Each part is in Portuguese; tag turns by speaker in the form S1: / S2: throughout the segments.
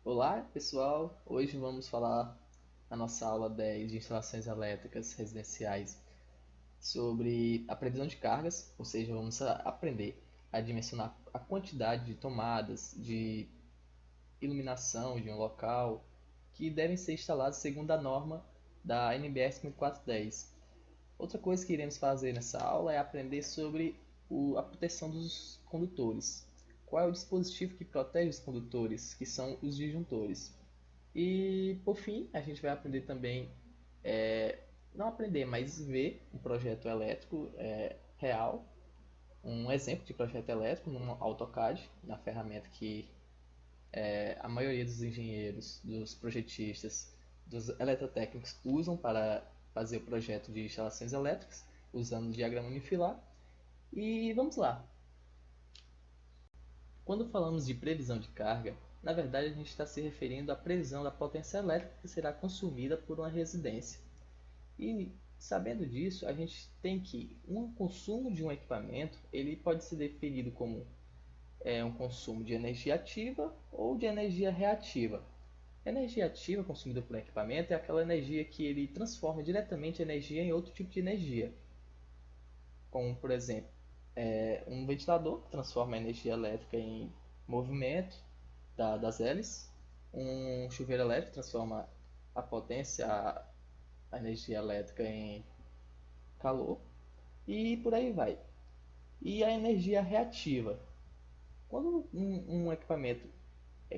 S1: Olá, pessoal! Hoje vamos falar na nossa aula 10 de instalações elétricas residenciais sobre a previsão de cargas, ou seja, vamos aprender a dimensionar a quantidade de tomadas de iluminação de um local que devem ser instaladas segundo a norma da NBS 1410. Outra coisa que iremos fazer nessa aula é aprender sobre a proteção dos condutores. Qual é o dispositivo que protege os condutores, que são os disjuntores. E por fim, a gente vai aprender também, não aprender, mas ver um projeto elétrico real, um exemplo de projeto elétrico no AutoCAD, na ferramenta que a maioria dos engenheiros, dos projetistas, dos eletrotécnicos usam para fazer o projeto de instalações elétricas, usando o diagrama unifilar. E vamos lá! Quando falamos de previsão de carga, na verdade a gente está se referindo à previsão da potência elétrica que será consumida por uma residência. E sabendo disso, a gente tem que um consumo de um equipamento ele pode ser definido como um consumo de energia ativa ou de energia reativa. A energia ativa consumida por um equipamento é aquela energia que ele transforma diretamente a energia em outro tipo de energia, como por exemplo um ventilador que transforma a energia elétrica em movimento das hélices, um chuveiro elétrico transforma a potência, a energia elétrica em calor e por aí vai. E a energia reativa. Quando um equipamento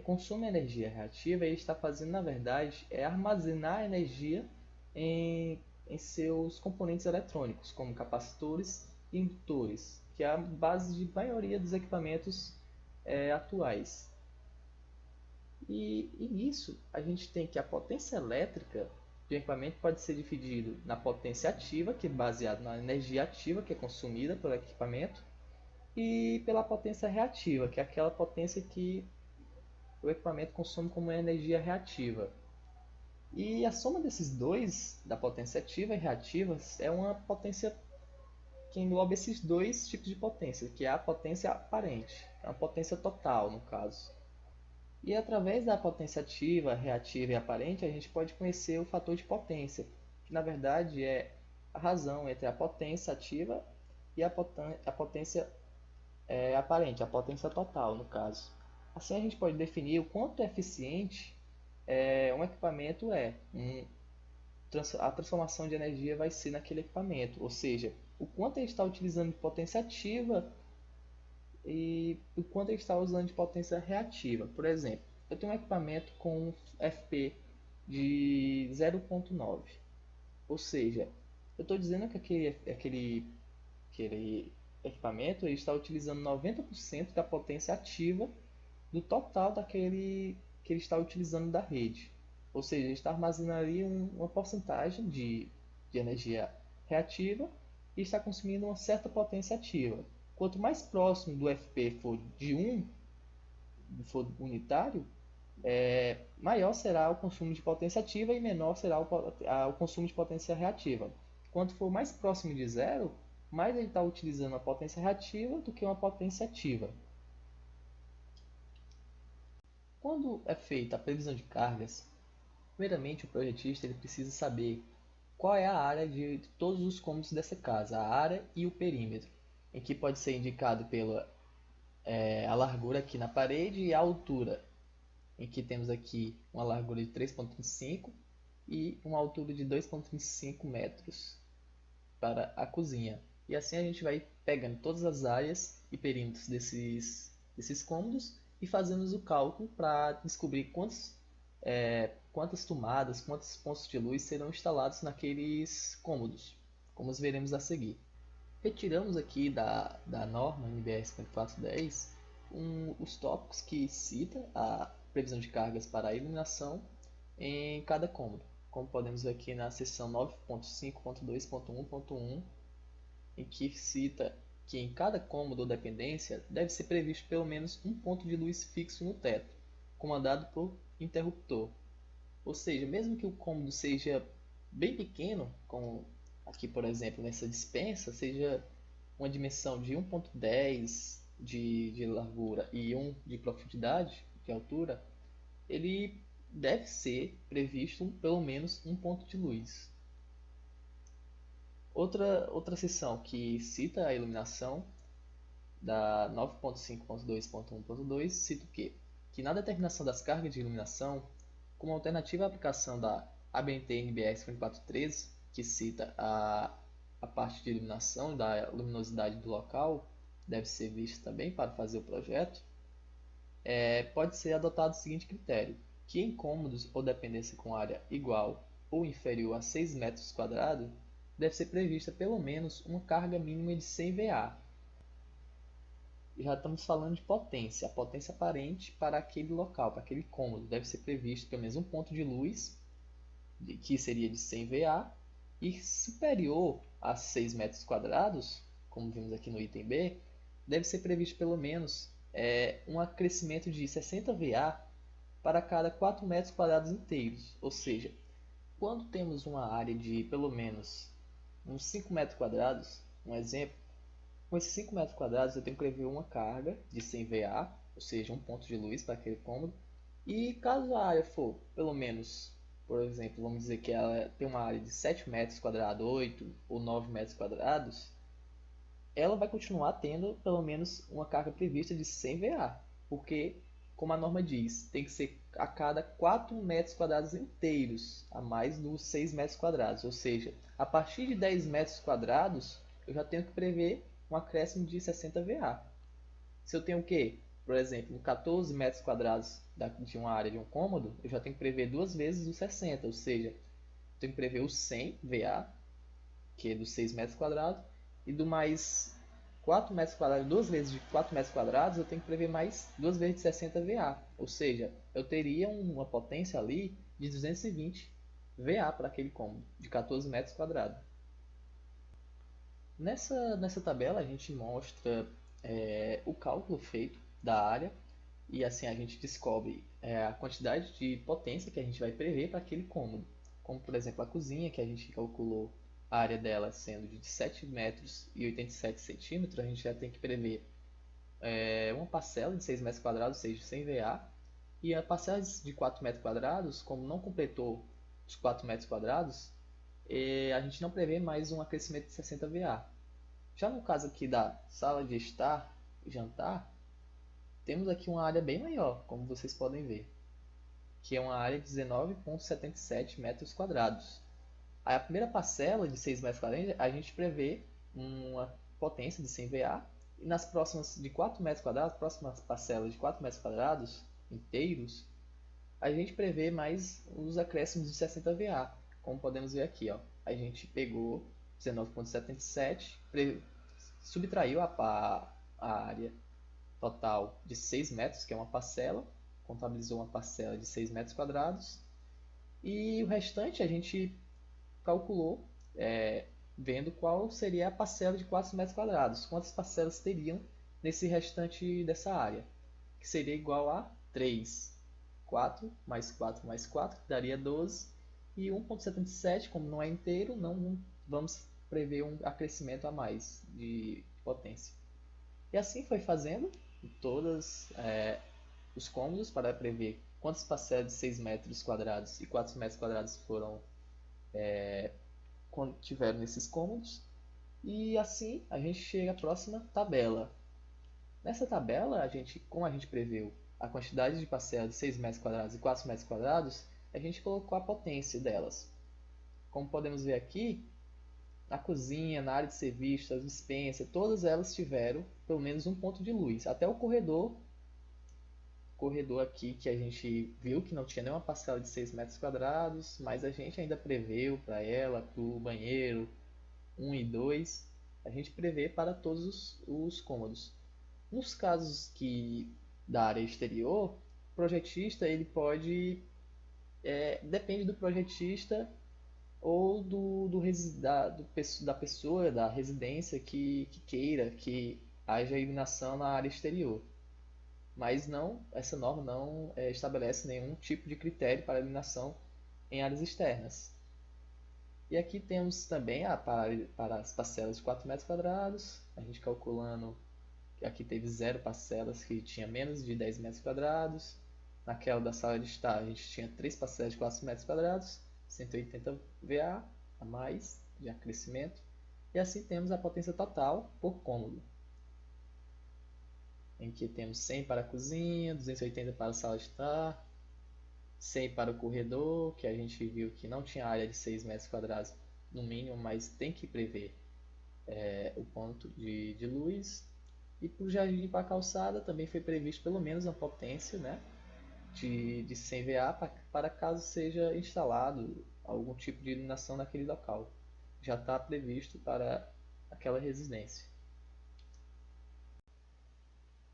S1: consome energia reativa, ele está fazendo, na verdade, armazenar energia em seus componentes eletrônicos, como capacitores e indutores, que é a base de maioria dos equipamentos atuais. E nisso, a gente tem que a potência elétrica do equipamento pode ser dividido na potência ativa, que é baseada na energia ativa que é consumida pelo equipamento, e pela potência reativa, que é aquela potência que o equipamento consome como energia reativa. E a soma desses dois, da potência ativa e reativa, é uma potência que engloba esses dois tipos de potência, que é a potência aparente, é a potência total no caso. E através da potência ativa, reativa e aparente, a gente pode conhecer o fator de potência, que na verdade é a razão entre a potência ativa e a potência aparente, a potência total no caso. Assim a gente pode definir o quanto eficiente um equipamento a transformação de energia vai ser naquele equipamento, ou seja, o quanto ele está utilizando de potência ativa e o quanto ele está usando de potência reativa. Por exemplo, eu tenho um equipamento com FP de 0.9, ou seja, eu estou dizendo que aquele equipamento ele está utilizando 90% da potência ativa do total daquele que ele está utilizando da rede. Ou seja, ele está armazenando ali uma porcentagem de energia reativa e está consumindo uma certa potência ativa. Quanto mais próximo do FP for de 1, for unitário, maior será o consumo de potência ativa e menor será o consumo de potência reativa. Quanto for mais próximo de zero, mais ele está utilizando uma potência reativa do que uma potência ativa. Quando é feita a previsão de cargas, primeiramente o projetista ele precisa saber qual é a área de todos os cômodos dessa casa, a área e o perímetro, em que pode ser indicado pela a largura aqui na parede e a altura, em que temos aqui uma largura de 3,25 e uma altura de 2,25 metros para a cozinha. E assim a gente vai pegando todas as áreas e perímetros desses cômodos e fazemos o cálculo para descobrir quantas tomadas, quantos pontos de luz serão instalados naqueles cômodos, como os veremos a seguir. Retiramos aqui da norma NBS 5410 os tópicos que cita a previsão de cargas para a iluminação em cada cômodo, como podemos ver aqui na seção 9.5.2.1.1, em que cita que em cada cômodo ou dependência deve ser previsto pelo menos um ponto de luz fixo no teto, comandado por interruptor. Ou seja, mesmo que o cômodo seja bem pequeno, como aqui por exemplo nessa dispensa, seja uma dimensão de 1.10 de largura e 1 de profundidade, de altura, ele deve ser previsto pelo menos um ponto de luz. Outra seção que cita a iluminação da 9.5.2.1.2 cita o quê? Que na determinação das cargas de iluminação, como alternativa à aplicação da ABNT-NBR 5413, que cita a parte de iluminação da luminosidade do local, deve ser vista também para fazer o projeto, pode ser adotado o seguinte critério, que em cômodos ou dependência com área igual ou inferior a 6 metros quadrados, deve ser prevista pelo menos uma carga mínima de 100 VA. Já estamos falando de potência. A potência aparente para aquele local, para aquele cômodo, deve ser previsto pelo menos um ponto de luz, que seria de 100 VA, e superior a 6 metros quadrados, como vimos aqui no item B, deve ser previsto pelo menos um acrescimento de 60 VA para cada 4 metros quadrados inteiros. Ou seja, quando temos uma área de pelo menos uns 5 metros quadrados, um exemplo, com esses 5 metros quadrados eu tenho que prever uma carga de 100 VA, ou seja, um ponto de luz para aquele cômodo. E caso a área for pelo menos, por exemplo, vamos dizer que ela tem uma área de 7 metros quadrados, 8 ou 9 metros quadrados, ela vai continuar tendo pelo menos uma carga prevista de 100 VA, porque, como a norma diz, tem que ser a cada 4 metros quadrados inteiros, a mais dos 6 metros quadrados, ou seja, a partir de 10 metros quadrados, eu já tenho que prever um acréscimo de 60 VA. Se eu tenho o quê? Por exemplo, 14 metros quadrados de uma área de um cômodo, eu já tenho que prever duas vezes os 60, ou seja, eu tenho que prever os 100 VA, que é dos 6 metros quadrados, e do mais 4 metros quadrados, duas vezes de 4 metros quadrados, eu tenho que prever mais duas vezes de 60 VA, ou seja, eu teria uma potência ali de 220 VA para aquele cômodo, de 14 metros quadrados. Nessa tabela a gente mostra o cálculo feito da área e assim a gente descobre a quantidade de potência que a gente vai prever para aquele cômodo. Como por exemplo a cozinha, que a gente calculou a área dela sendo de 7 metros e 87 centímetros, a gente já tem que prever uma parcela de 6 metros quadrados, ou seja, 100 VA, e a parcela de 4 metros quadrados, como não completou os 4 metros quadrados, a gente não prevê mais um aquecimento de 60 VA. Já no caso aqui da sala de estar e jantar, temos aqui uma área bem maior, como vocês podem ver, que é uma área de 19,77 metros quadrados. Aí a primeira parcela de 6 metros quadrados, a gente prevê uma potência de 100 VA, e nas próximas de 4 metros quadrados, próximas parcelas de 4 metros quadrados inteiros, a gente prevê mais os acréscimos de 60 VA, como podemos ver aqui. Ó. A gente pegou 19,77, subtraiu a área total de 6 metros, que é uma parcela, contabilizou uma parcela de 6 metros quadrados, e o restante a gente calculou, vendo qual seria a parcela de 4 metros quadrados, quantas parcelas teriam nesse restante dessa área, que seria igual a 3. 4 mais 4 mais 4, que daria 12, e 1,77, como não é inteiro, não vamos prever um acrescimento a mais de potência. E assim foi fazendo todos os cômodos para prever quantas parcelas de 6 metros quadrados e 4 metros quadrados foram tiveram nesses cômodos. E assim a gente chega à próxima tabela. Nessa tabela, como a gente preveu a quantidade de parcelas de 6 metros quadrados e 4 metros quadrados, a gente colocou a potência delas. Como podemos ver aqui, na cozinha, na área de serviço, as dispensas, todas elas tiveram pelo menos um ponto de luz. Até o corredor aqui que a gente viu que não tinha nenhuma parcela de 6 metros quadrados, mas a gente ainda preveu para ela, para o banheiro 1 e 2, a gente prevê para todos os cômodos. Nos casos da área exterior, o projetista ele pode, depende do projetista ou da pessoa, da residência que queira que haja iluminação na área exterior. Mas essa norma não estabelece nenhum tipo de critério para iluminação em áreas externas. E aqui temos também para as parcelas de 4 metros quadrados, a gente calculando que aqui teve 0 parcelas que tinha menos de 10 metros quadrados. naquela da sala de estar, a gente tinha 3 parcelas de 4 metros quadrados, 180 VA a mais de acrescimento, e assim temos a potência total por cômodo, em que temos 100 para a cozinha, 280 para a sala de estar, 100 para o corredor, que a gente viu que não tinha área de 6 metros quadrados no mínimo, mas tem que prever o ponto de luz. E para o jardim para a calçada também foi previsto pelo menos uma potência, né, de 100 VA para caso seja instalado algum tipo de iluminação naquele local. Já está previsto para aquela residência.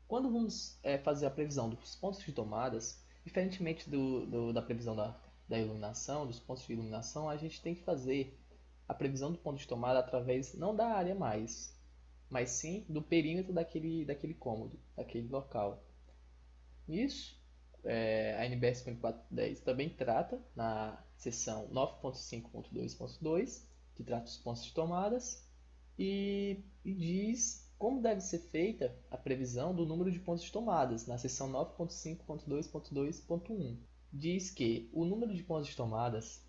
S1: Quando vamos fazer a previsão dos pontos de tomadas, diferentemente da previsão da iluminação, dos pontos de iluminação, a gente tem que fazer a previsão do ponto de tomada através não da área mais, mas sim do perímetro daquele cômodo, daquele local. Isso, a NBR 5410 também trata na seção 9.5.2.2, que trata os pontos de tomadas, e diz como deve ser feita a previsão do número de pontos de tomadas na seção 9.5.2.2.1. Diz que o número de pontos de tomadas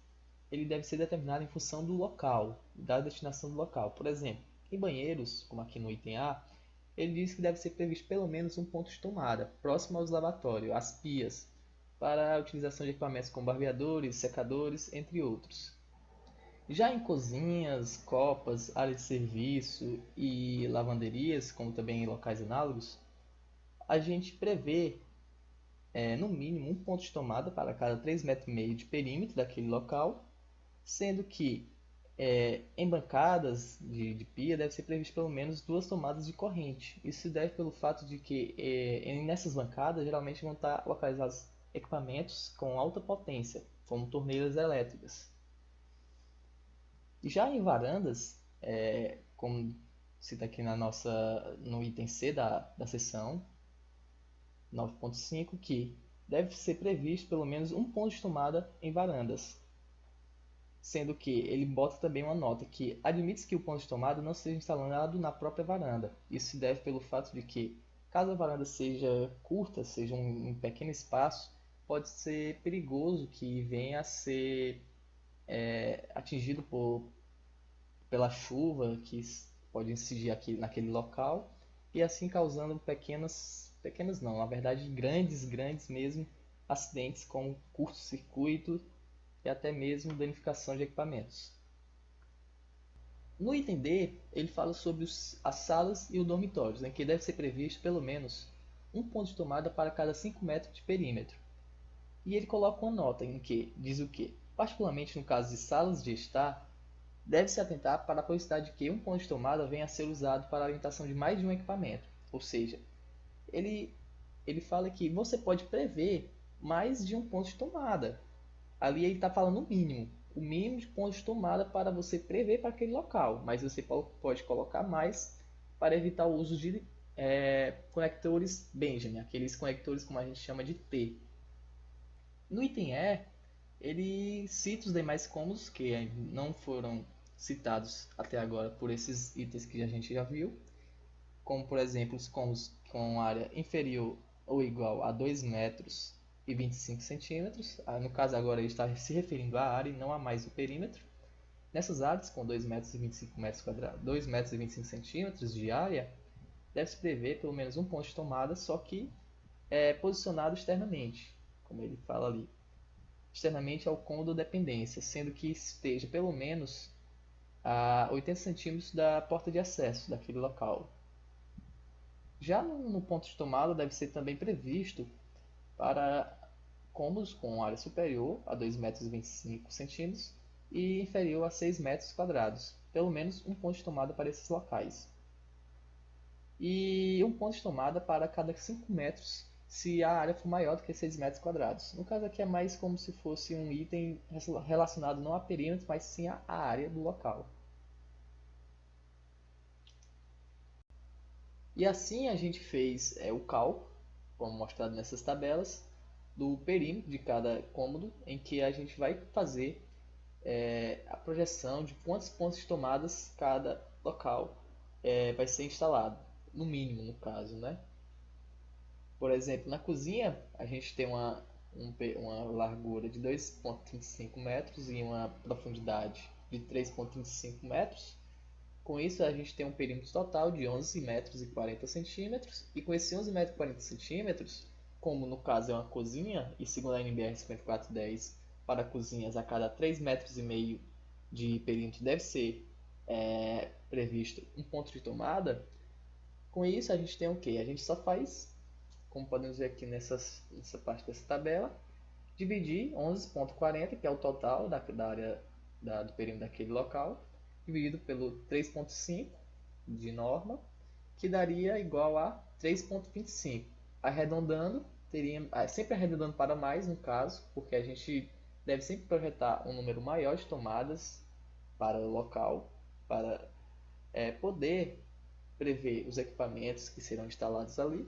S1: ele deve ser determinado em função do local, da destinação do local. Por exemplo, em banheiros, como aqui no item A, ele diz que deve ser previsto pelo menos um ponto de tomada, próximo aos lavatórios, às pias, para a utilização de equipamentos como barbeadores, secadores, entre outros. Já em cozinhas, copas, áreas de serviço e lavanderias, como também em locais análogos, a gente prevê no mínimo um ponto de tomada para cada 3,5 m de perímetro daquele local, sendo que em bancadas de pia deve ser previsto pelo menos 2 tomadas de corrente. Isso se deve pelo fato de que nessas bancadas geralmente vão estar localizados equipamentos com alta potência, como torneiras elétricas. Já em varandas, como cita aqui no item C da seção 9.5, que deve ser previsto pelo menos um ponto de tomada em varandas, sendo que ele bota também uma nota que admite que o ponto de tomada não seja instalado na própria varanda. Isso se deve pelo fato de que, caso a varanda seja curta, seja um pequeno espaço, pode ser perigoso que venha a ser atingido pela chuva que pode incidir aqui naquele local e assim causando pequenos não, na verdade grandes mesmo acidentes como curto-circuito e até mesmo danificação de equipamentos. No item D, ele fala sobre as salas e os dormitórios, em que deve ser previsto pelo menos um ponto de tomada para cada 5 metros de perímetro. E ele coloca uma nota em que diz o que? Particularmente no caso de salas de estar, deve-se atentar para a possibilidade de que um ponto de tomada venha a ser usado para a orientação de mais de um equipamento. Ou seja, ele fala que você pode prever mais de um ponto de tomada. Ali ele está falando o mínimo de pontos de tomada para você prever para aquele local, mas você pode colocar mais para evitar o uso de conectores Benjamin, aqueles conectores como a gente chama de T. No item E, ele cita os demais cômodos que não foram citados até agora por esses itens que a gente já viu, como por exemplo os cômodos com área inferior ou igual a 2 metros e 25 centímetros. No caso agora ele está se referindo à área e não a mais o perímetro. Nessas áreas com 2 metros e 25 metros quadrados, 2 metros e 25 centímetros de área, deve-se prever pelo menos um ponto de tomada, só que posicionado externamente, como ele fala ali, externamente ao cômodo dependência, sendo que esteja pelo menos a 80 centímetros da porta de acesso daquele local. Já no ponto de tomada deve ser também previsto para cômodos com área superior a 2 metros e 25 centímetros e inferior a 6 metros quadrados, pelo menos um ponto de tomada para esses locais. E um ponto de tomada para cada 5 metros se a área for maior do que 6 metros quadrados. No caso aqui é mais como se fosse um item relacionado não a perímetro, mas sim à área do local. E assim a gente fez o cálculo, como mostrado nessas tabelas, do perímetro de cada cômodo, em que a gente vai fazer a projeção de quantos pontos de tomadas cada local vai ser instalado, no mínimo no caso, né? Por exemplo, na cozinha a gente tem uma largura de 2,35 metros e uma profundidade de 3,25 metros. Com isso, a gente tem um perímetro total de 11 metros e 40 centímetros. E com esse 11 metros e 40 centímetros, como no caso é uma cozinha, e segundo a NBR 5410, para cozinhas a cada 3,5 metros de perímetro deve ser previsto um ponto de tomada. Com isso, a gente tem o que? A gente só faz, como podemos ver aqui nessa parte dessa tabela, dividir 11,40, que é o total da área do perímetro daquele local, dividido pelo 3,5 de norma, que daria igual a 3,25. Arredondando, sempre arredondando para mais no caso, porque a gente deve sempre projetar um número maior de tomadas para o local, para poder prever os equipamentos que serão instalados ali.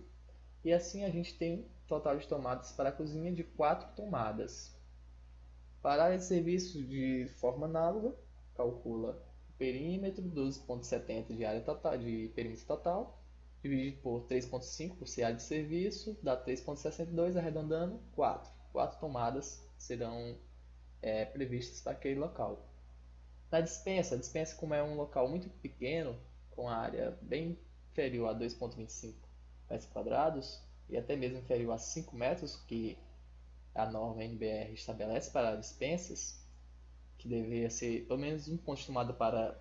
S1: E assim a gente tem um total de tomadas para a cozinha de 4 tomadas. Para a área de serviço de forma análoga, calcula o perímetro, 12,70 de área total, de perímetro total, dividido por 3,5 por ser área de serviço, dá 3,62, arredondando 4. 4 tomadas serão previstas para aquele local. Na dispensa, a dispensa, como é um local muito pequeno, com a área bem inferior a 2,25 metros quadrados, e até mesmo inferior a 5 metros, que a norma NBR estabelece para dispensas, que deveria ser pelo menos um ponto de tomada para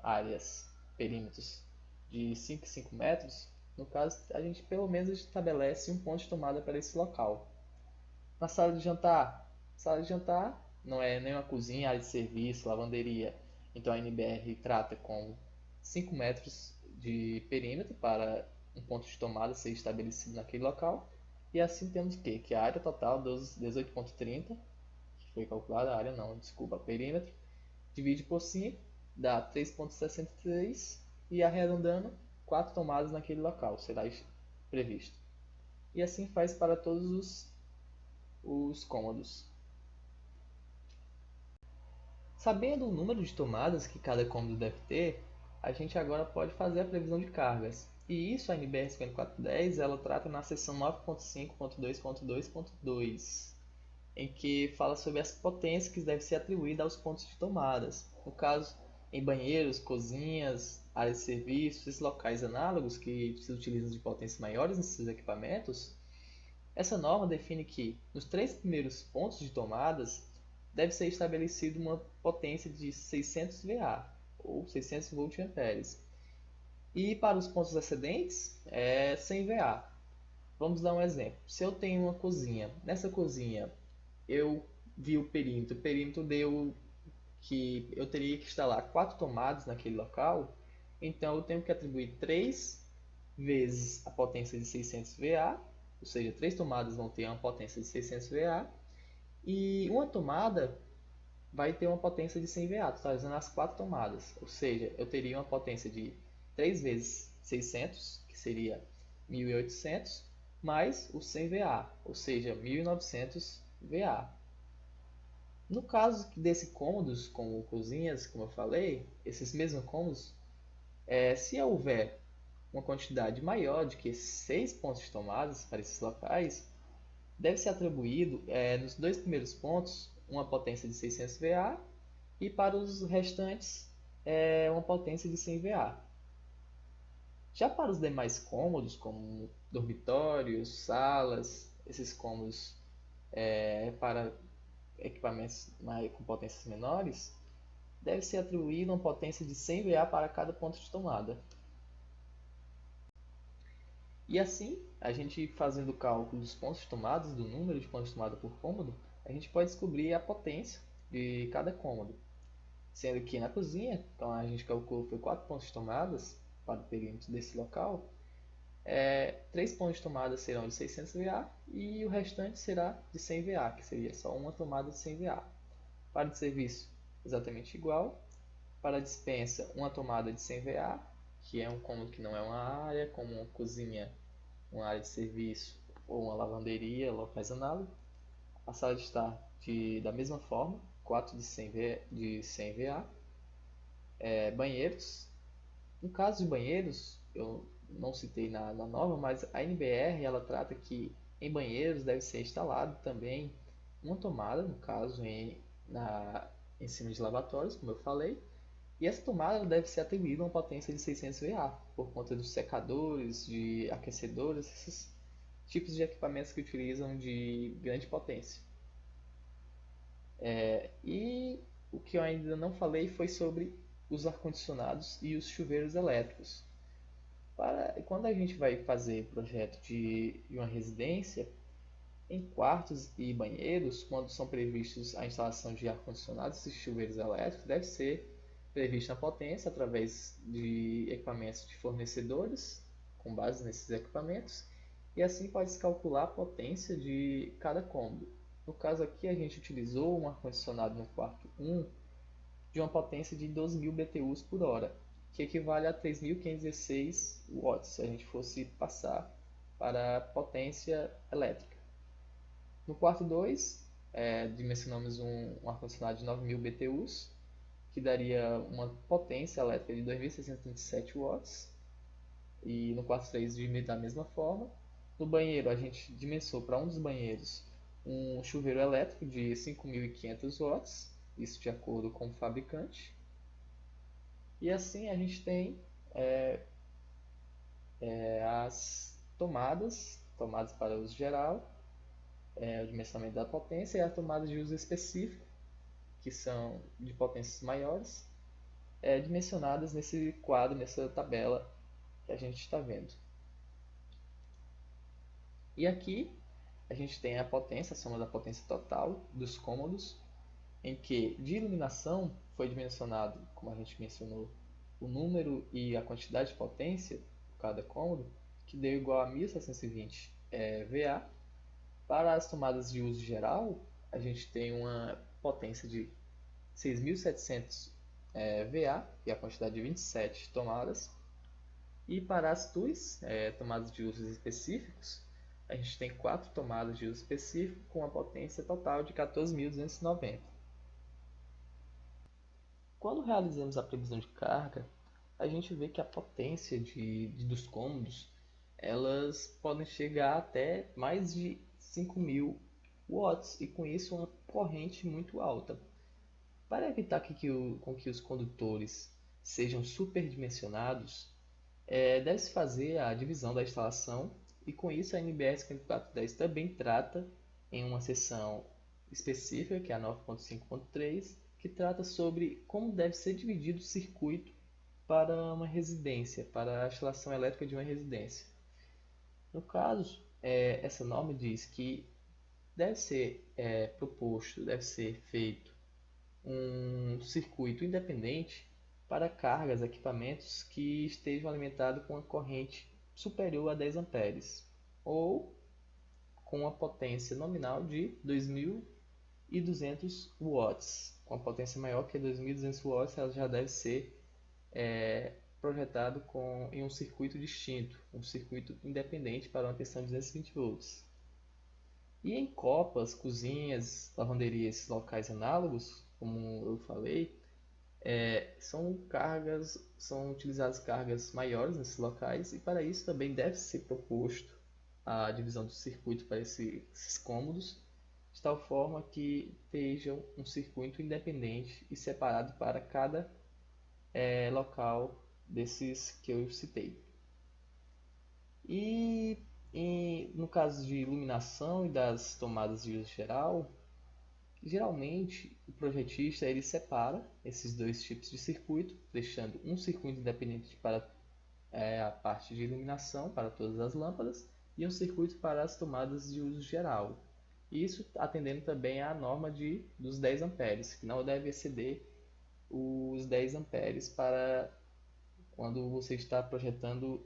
S1: áreas, perímetros de 5 em 5 metros, no caso a gente pelo menos estabelece um ponto de tomada para esse local. Na sala de jantar não é nem uma cozinha, área de serviço, lavanderia, então a NBR trata com 5 metros de perímetro para um ponto de tomada ser estabelecido naquele local. E assim temos que a área total 18,30, que foi calculada, a área não, desculpa, perímetro, divide por 5, dá 3,63 e arredondando 4 tomadas naquele local, será previsto. E assim faz para todos os cômodos. Sabendo o número de tomadas que cada cômodo deve ter, a gente agora pode fazer a previsão de cargas. E isso a NBR 5410 ela trata na seção 9.5.2.2.2, em que fala sobre as potências que devem ser atribuídas aos pontos de tomadas. No caso, em banheiros, cozinhas, áreas de serviços, esses locais análogos que se utilizam de potências maiores nesses equipamentos, essa norma define que nos 3 primeiros pontos de tomadas deve ser estabelecida uma potência de 600 VA ou 600 voltamperes. E para os pontos excedentes é 100 VA. Vamos dar um exemplo. Se eu tenho uma cozinha, nessa cozinha eu vi o perímetro deu que eu teria que instalar 4 tomadas naquele local, então eu tenho que atribuir 3 vezes a potência de 600 VA, ou seja, 3 tomadas vão ter uma potência de 600 VA, e uma tomada vai ter uma potência de 100 VA, totalizando as 4 tomadas. Ou seja, eu teria uma potência de 3 vezes 600, que seria 1800, mais o 100 VA, ou seja, 1900 VA. No caso desse cômodos, como cozinhas, como eu falei, esses mesmos cômodos, se houver uma quantidade maior de que 6 pontos de tomadas para esses locais, deve ser atribuído nos 2 primeiros pontos uma potência de 600 VA e para os restantes uma potência de 100 VA. Já para os demais cômodos, como dormitórios, salas, esses cômodos para equipamentos com potências menores, deve ser atribuída uma potência de 100 VA para cada ponto de tomada. E assim, a gente fazendo o cálculo dos pontos tomados, do número de pontos de tomada por cômodo, a gente pode descobrir a potência de cada cômodo. Sendo que na cozinha, então a gente calculou foi 4 pontos de tomadas para o perímetro desse local, 3 pontos de tomada serão de 600 VA e o restante será de 100 VA, que seria só uma tomada de 100 VA. Para o serviço, exatamente igual. Para a dispensa, uma tomada de 100 VA, que é um cômodo que não é uma área, como uma cozinha, uma área de serviço ou uma lavanderia, locais análogos. A sala de estar da mesma forma, 4 de 100 VA. Banheiros. No caso de banheiros, eu não citei na norma, mas a NBR ela trata que Em banheiros deve ser instalado também uma tomada, no caso em cima de lavatórios, como eu falei, e essa tomada deve ser atribuída a uma potência de 600 VA, por conta dos secadores, de aquecedores, esses tipos de equipamentos que utilizam de grande potência. E o que eu ainda não falei foi sobre os ar-condicionados e os chuveiros elétricos. Quando a gente vai fazer projeto de uma residência, em quartos e banheiros, quando são previstos a instalação de ar-condicionados e chuveiros elétricos, deve ser prevista a potência através de equipamentos de fornecedores, com base nesses equipamentos, e assim pode-se calcular a potência de cada cômodo. No caso aqui, a gente utilizou um ar-condicionado no quarto 1 de uma potência de 12.000 BTUs por hora, que equivale a 3.516 watts, se a gente fosse passar para a potência elétrica. No quarto 2, dimensionamos um ar-condicionado de 9.000 BTUs, que daria uma potência elétrica de 2.637 watts. E no quarto 3, da mesma forma. No banheiro, a gente dimensionou para um dos banheiros um chuveiro elétrico de 5.500 watts, isso de acordo com o fabricante. E assim a gente tem as tomadas para uso geral, o dimensionamento da potência e as tomadas de uso específico, que são de potências maiores, dimensionadas nesse quadro, nessa tabela que a gente está vendo. E aqui a gente tem a potência, a soma da potência total dos cômodos, em que de iluminação foi dimensionado, como a gente mencionou, o número e a quantidade de potência por cada cômodo, que deu igual a 1720 VA. Para as tomadas de uso geral, a gente tem uma potência de 6.700 VA, que é a quantidade de 27 tomadas. E para as TUs, tomadas de usos específicos, a gente tem 4 tomadas de uso específico com a potência total de 14.290. Quando realizamos a previsão de carga, a gente vê que a potência dos cômodos elas podem chegar até mais de 5.000 watts e com isso uma corrente muito alta. Para evitar com que os condutores sejam superdimensionados, deve-se fazer a divisão da instalação e com isso a NBR 5410 também trata em uma seção específica, que é a 9.5.3, que trata sobre como deve ser dividido o circuito para uma residência, para a instalação elétrica de uma residência. No caso, essa norma diz que deve ser proposto, deve ser feito um circuito independente para cargas, equipamentos que estejam alimentados com uma corrente superior a 10 amperes ou com uma potência nominal de 2.200 watts. Com a potência maior que 2.200 watts, ela já deve ser projetado em um circuito distinto, um circuito independente para uma tensão de 220 volts. E em copas, cozinhas, lavanderias, locais análogos, como eu falei, são utilizadas cargas maiores nesses locais e para isso também deve ser proposto a divisão do circuito para esses cômodos, de tal forma que estejam um circuito independente e separado para cada local desses que eu citei. No caso de iluminação e das tomadas de uso geral, geralmente o projetista ele separa esses dois tipos de circuito, deixando um circuito independente para a parte de iluminação para todas as lâmpadas e um circuito para as tomadas de uso geral. Isso atendendo também à norma dos 10 amperes, que não deve exceder os 10 amperes para quando você está projetando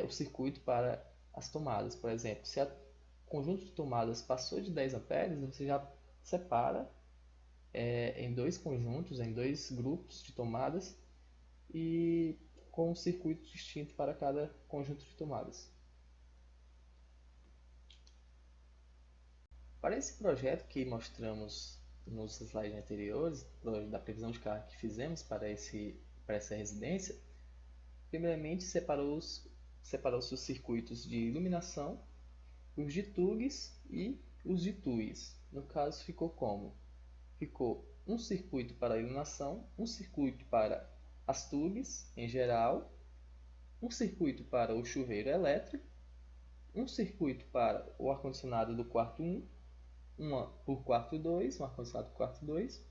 S1: o circuito para as tomadas. Por exemplo, se o conjunto de tomadas passou de 10 amperes, você já separa em dois conjuntos, em dois grupos de tomadas e com um circuito distinto para cada conjunto de tomadas. Para esse projeto que mostramos nos slides anteriores, da previsão de carga que fizemos para essa residência, primeiramente separou-se os circuitos de iluminação os de TUGs e os de TUIs. No caso, ficou como? Ficou um circuito para a iluminação, um circuito para as TUGs em geral, um circuito para o chuveiro elétrico, um circuito para o ar-condicionado do quarto 1, uma por quarto 2, um ar-condicionado do quarto 2,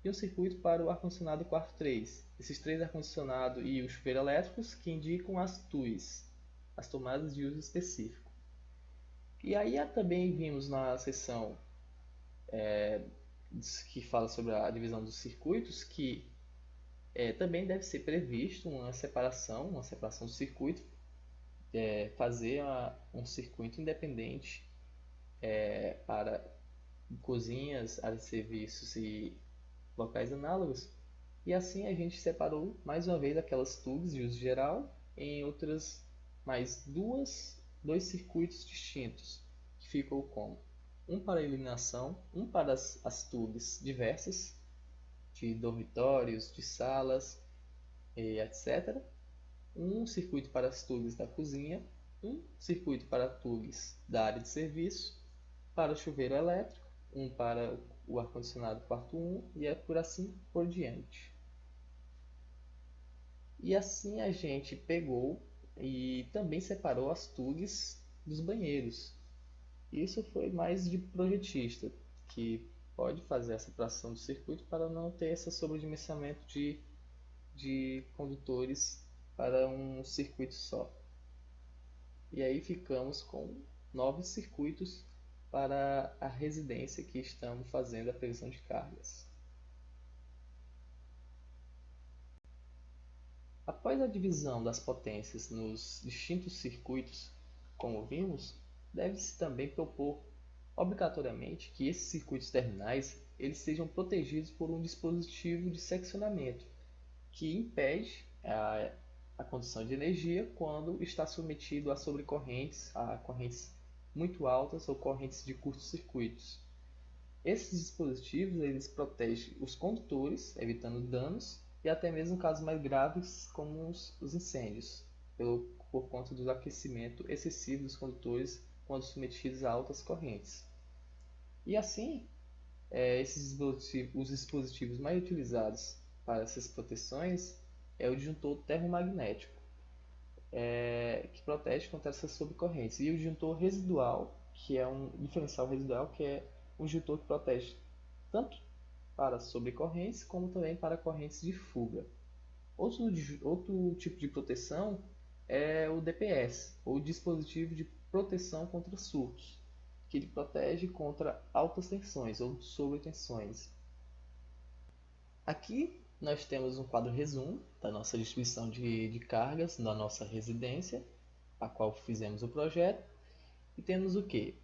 S1: e um circuito para o ar-condicionado do quarto 3. Esses três ar-condicionado e o chuveiro elétricos que indicam as TUIs, as tomadas de uso específico. E aí também vimos na seção que fala sobre a divisão dos circuitos que também deve ser previsto uma separação do circuito, fazer um circuito independente para cozinhas, áreas de serviços e locais análogos. E assim a gente separou mais uma vez aquelas TUGs de uso geral em outras mais dois circuitos distintos, que ficou como um para iluminação, um para as TUGs diversas, de dormitórios, de salas, e etc. Um circuito para as TUGs da cozinha, um circuito para TUGs da área de serviço, para o chuveiro elétrico, um para o ar-condicionado quarto 1 e por assim por diante. E assim a gente pegou e também separou as TUGs dos banheiros. Isso foi mais de projetista, que pode fazer essa separação do circuito para não ter esse sobredimensionamento de condutores para um circuito só. E aí ficamos com 9 circuitos para a residência que estamos fazendo a previsão de cargas. Após a divisão das potências nos distintos circuitos, como vimos, deve-se também propor obrigatoriamente que esses circuitos terminais eles sejam protegidos por um dispositivo de seccionamento que impede a condução de energia quando está submetido a sobrecorrentes, a correntes muito altas ou correntes de curtos-circuitos. Esses dispositivos eles protegem os condutores, evitando danos e até mesmo casos mais graves como os incêndios, por conta do aquecimento excessivo dos condutores quando submetidos a altas correntes. E assim, os dispositivos mais utilizados para essas proteções é o disjuntor termomagnético, que protege contra essas sobrecorrentes, e o disjuntor residual, que é um diferencial residual, que é um disjuntor que protege tanto para sobrecorrentes como também para correntes de fuga. Outro tipo de proteção é o DPS, ou dispositivo de proteção contra surtos, que ele protege contra altas tensões ou sobretensões. Aqui nós temos um quadro resumo da nossa distribuição de cargas da nossa residência, a qual fizemos o projeto, e temos o que?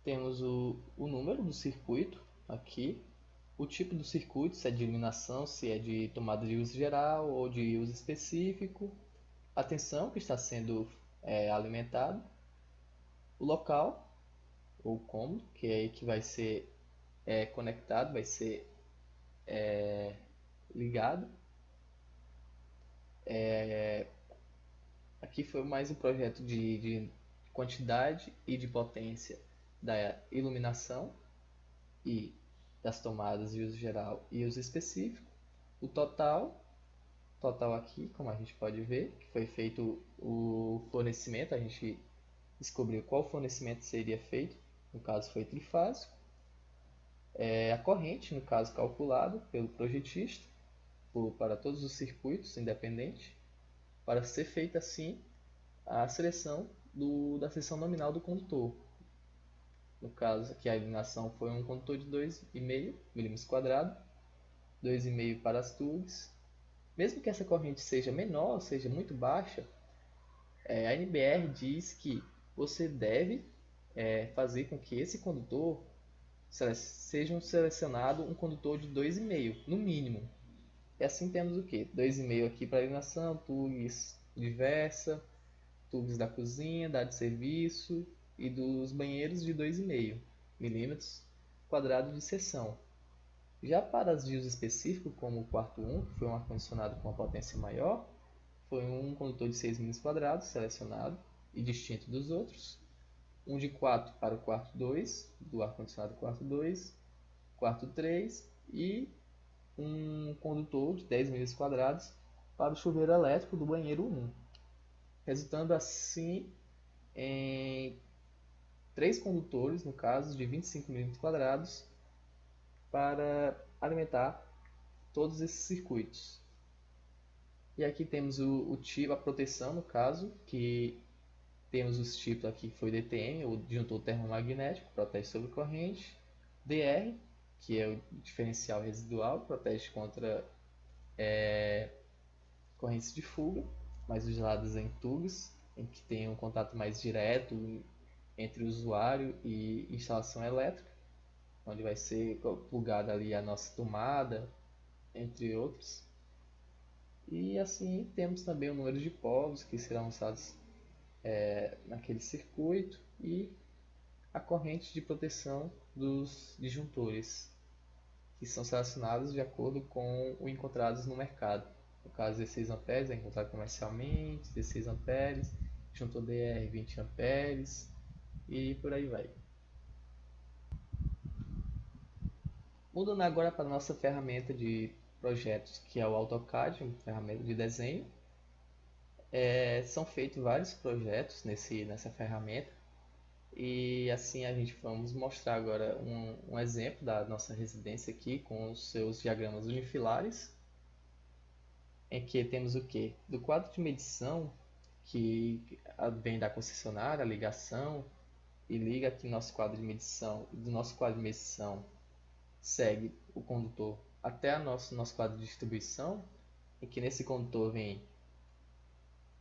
S1: Temos o número do circuito aqui, o tipo do circuito, se é de iluminação, se é de tomada de uso geral ou de uso específico, a tensão que está sendo alimentado, o local ou cômodo, que é aí que vai ser conectado, vai ser ligado. Aqui foi mais um projeto de quantidade e de potência da iluminação e das tomadas de uso geral e uso específico. O total aqui, como a gente pode ver, que foi feito o fornecimento, a gente descobriu qual fornecimento seria feito, no caso foi trifásico. A corrente, no caso calculado pelo projetista, para todos os circuitos independentes, para ser feita assim a seleção da seção nominal do condutor. No caso aqui a iluminação foi um condutor de 2,5 mm², 2,5 para as TUGs. Mesmo que essa corrente seja menor, seja muito baixa, a NBR diz que você deve fazer com que esse condutor seja selecionado um condutor de 2,5 no mínimo. E assim temos o que? 2,5 aqui para iluminação, TUGs diversa, TUGs da cozinha, da área de serviço e dos banheiros de 2,5 mm² de seção. Já para as de uso específico, como o quarto 1, que foi um ar-condicionado com uma potência maior, foi um condutor de 6 mm² selecionado e distinto dos outros, um de 4 para o quarto 2, do ar-condicionado quarto 2, quarto 3 e um condutor de 10 milímetros quadrados para o chuveiro elétrico do banheiro 1, resultando assim em 3 condutores, no caso, de 25 milímetros quadrados para alimentar todos esses circuitos. E aqui temos o tipo, a proteção, no caso, que temos os tipos aqui que foi DTM, o disjuntor termomagnético, protege sobre corrente, DR, que é o diferencial residual, protege contra correntes de fuga, mais usadas em tubos, em que tem um contato mais direto entre o usuário e instalação elétrica, onde vai ser plugada ali a nossa tomada, entre outros. E assim temos também o número de polos que serão usados naquele circuito e a corrente de proteção dos disjuntores, que são selecionados de acordo com o encontrados no mercado. No caso, 16 amperes é encontrado comercialmente, 16 amperes, disjuntor DR 20 amperes e por aí vai. Mudando agora para a nossa ferramenta de projetos, que é o AutoCAD, uma ferramenta de desenho. São feitos vários projetos nessa ferramenta e assim a gente vamos mostrar agora um exemplo da nossa residência aqui com os seus diagramas unifilares, em que temos o que? Do quadro de medição, que vem da concessionária, a ligação, e liga aqui nosso quadro de medição. Do nosso quadro de medição segue o condutor até nosso quadro de distribuição, em que nesse condutor vem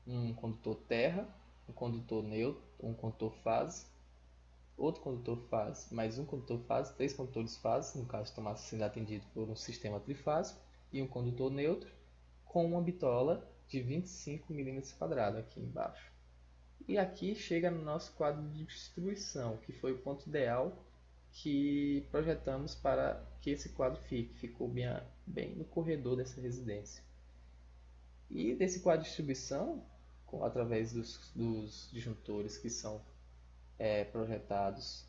S1: um condutor terra, um condutor neutro, um condutor fase, outro condutor fase, mais um condutor fase, 3 condutores fase, no caso tomar sendo atendido por um sistema trifásico, e um condutor neutro com uma bitola de 25 milímetros quadrados aqui embaixo. E aqui chega no nosso quadro de distribuição, que foi o ponto ideal que projetamos para que esse quadro ficou bem no corredor dessa residência. E desse quadro de distribuição, através dos disjuntores que são projetados,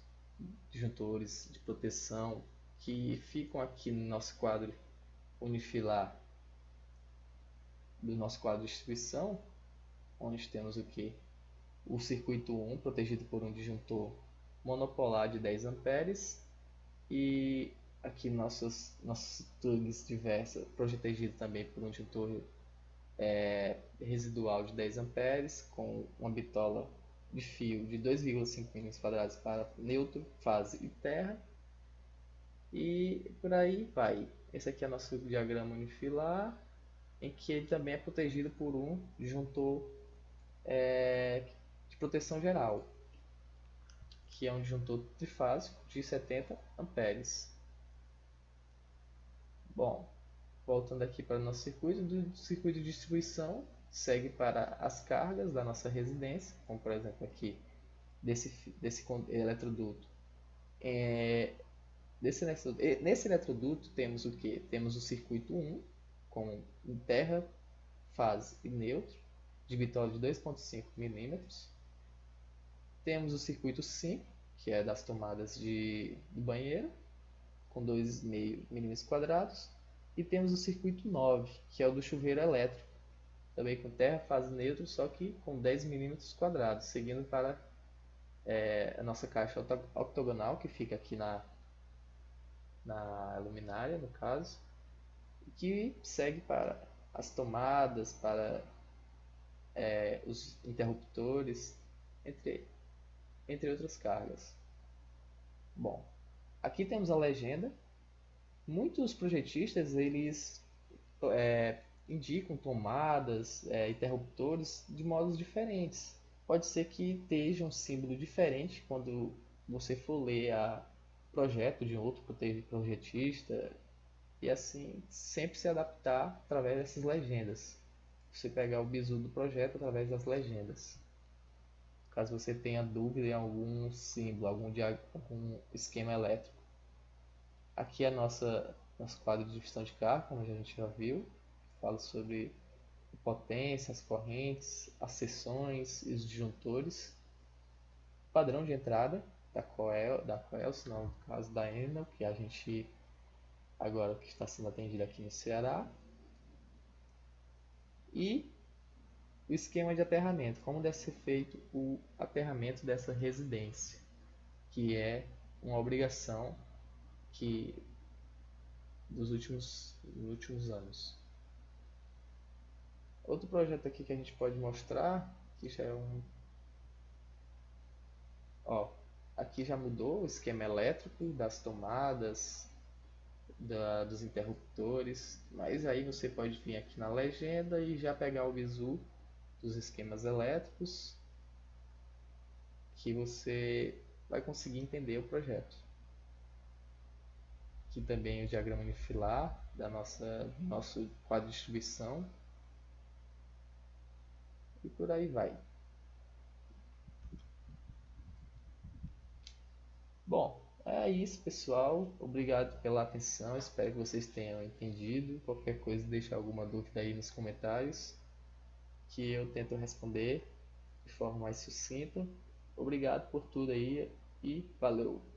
S1: disjuntores de proteção que ficam aqui no nosso quadro unifilar do nosso quadro de distribuição, onde temos o que? O circuito 1 protegido por um disjuntor monopolar de 10 amperes e aqui nossos plugs diversos protegidos também por um disjuntor residual de 10 amperes com uma bitola de fio de 2,5 milímetros quadrados para neutro, fase e terra. E por aí vai. Esse aqui é o nosso diagrama unifilar, em que ele também é protegido por um disjuntor de proteção geral, que é um disjuntor trifásico de 70 amperes. Bom, voltando aqui para o nosso circuito, do circuito de distribuição segue para as cargas da nossa residência, como por exemplo aqui desse eletroduto. Nesse eletroduto temos o que? Temos o circuito 1 com terra, fase e neutro, de bitola de 2,5 milímetros. Temos o circuito 5, que é das tomadas do banheiro, com 2,5 milímetros quadrados. E temos o circuito 9, que é o do chuveiro elétrico, também com terra, fase e neutro, só que com 10 milímetros quadrados, seguindo para a nossa caixa octogonal, que fica aqui na luminária, no caso, que segue para as tomadas, para os interruptores, entre outras cargas. Bom, aqui temos a legenda. Muitos projetistas eles indicam tomadas, interruptores de modos diferentes. Pode ser que esteja um símbolo diferente quando você for ler o projeto de outro projetista, e assim sempre se adaptar através dessas legendas. Você pegar o bizu do projeto através das legendas. Caso você tenha dúvida em algum símbolo, algum esquema elétrico. Aqui é nosso quadro de distribuição de carga, como a gente já viu. Fala sobre potência, as correntes, as seções e os disjuntores. padrão de entrada da Coel, se não no caso da Enel, que a gente agora que está sendo atendido aqui no Ceará, e o esquema de aterramento, como deve ser feito o aterramento dessa residência, que é uma obrigação que dos últimos anos. Outro projeto aqui que a gente pode mostrar, que já é um, ó, aqui já mudou o esquema elétrico das tomadas, dos interruptores, mas aí você pode vir aqui na legenda e já pegar o bizu dos esquemas elétricos que você vai conseguir entender o projeto. Aqui também o diagrama unifilar do nosso quadro de distribuição e por aí vai. Bom, é isso, pessoal. Obrigado pela atenção. Espero que vocês tenham entendido. Qualquer coisa, deixe alguma dúvida aí nos comentários que eu tento responder de forma mais sucinta. Obrigado por tudo aí e valeu!